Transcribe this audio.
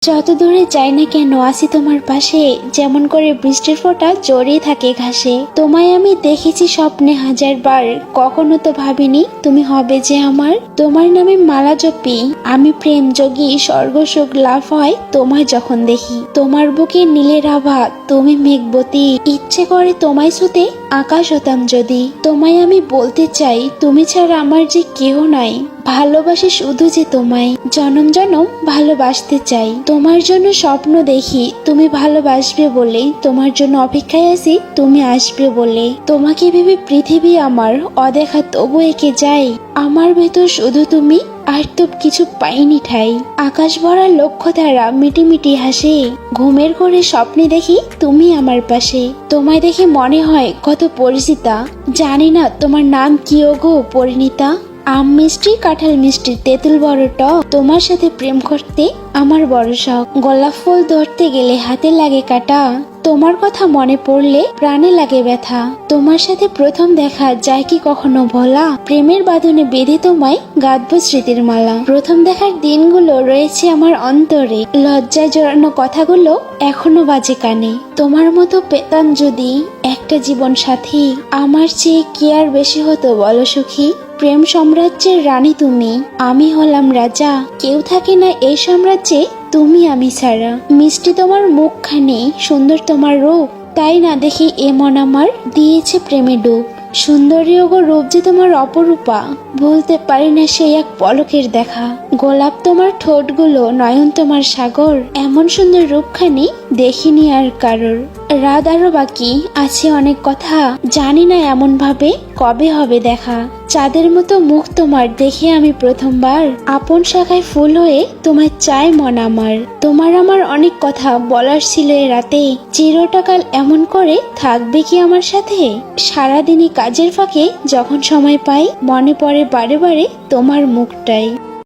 যত দূরে যাই না কেন আসি তোমার পাশে, যেমন করে বৃষ্টির ফোঁটা জড়িয়ে থাকে ঘাসে। তোমায় আমি দেখেছি স্বপ্নে হাজারবার, কখনো তো ভাবিনি তুমি হবে যে আমার। তোমার নামে মালা জপি আমি, প্রেম যোগী, স্বর্গ সুখ লাভ হয় তোমায় যখন দেখি। তোমার বুকে নীলের আভা, তুমি মেঘবতী, ইচ্ছে করে তোমায় ছুতে আকাশ হতাম যদি। তোমায় আমি বলতে চাই তুমি ছাড়া আমার যে কেহ নাই, ভালোবাসি শুধু যে তোমায়, জনম জনম ভালোবাসতে চাই। তোমার জন্য স্বপ্ন দেখি তুমি ভালোবাসবে বলে, তোমার জন্য অপেক্ষায় আছি তুমি আসবে বলে। তোমাকে ভেবে পৃথিবী আমার অদেখা তবু এঁকে যায়, আমার ভেতর শুধু তুমি আর তো কিছু পাইনি ঠাই। আকাশ ভরা লক্ষ্য তারা মিটি মিটি হাসে, ঘুমের ঘরে স্বপ্নে দেখি তুমি আমার পাশে। তোমায় দেখে মনে হয় কত পরিচিতা, জানি না তোমার নাম কি ওগো পরিণীতা। আম মিষ্টি, কাঁঠাল মিষ্টি, তেঁতুল বড় টক, তোমার সাথে প্রেম করতে আমার বড় শখ। গোলাপ ফুল ধরতে গেলে হাতে লাগে কাটা, তোমার কথা মনে পড়লে প্রাণে লাগে ব্যথা। তোমার সাথে প্রথম দেখা যায় কি কখনো ভোলা, প্রেমের বাঁধনে বেঁধে তোমায় গাঁথবো স্মৃতির মালা। প্রথম দেখার দিনগুলো রয়েছে আমার অন্তরে, লজ্জায় জড়ানো কথাগুলো এখনো বাজে কানে। তোমার মতো পেতাম যদি একটা জীবন সাথী, আমার চেয়ে কি আর বেশি হতো বলো সুখী। প্রেম সাম্রাজ্যের রানী তুমি, আমি হলাম রাজা, কেউ থাকে না এই সাম্রাজ্যে তুমি আমি ছাড়া। মিষ্টি তোমার মুখখানি, সুন্দর তোমার রূপ, তাই না দেখি এ মন আমার দিয়েছে প্রেমে ডুব। সুন্দরী ওগো রূপ যে তোমার অপরূপা, ভুলতে পারি না সেই এক পলকের দেখা। গোলাপ তোমার ঠোঁটগুলো, নয়ন তোমার সাগর, এমন সুন্দর রূপখানি দেখিনি আর কারোর। রাত আরো বাকি আছে অনেক কথা, জানি না এমন ভাবে কবে হবে দেখা। চাঁদের মতো মুখ তোমার দেখে আমি প্রথমবার, আপন শাখায় ফুল হয়ে তোমায় চাই মন আমার। তোমার আমার অনেক কথা বলার ছিল এ রাতে, চিরটাকাল এমন করে থাকবে কি আমার সাথে। সারাদিনই কাজের ফাঁকে যখন সময় পাই, মনে পড়ে বারে বারে তোমার মুখটাই।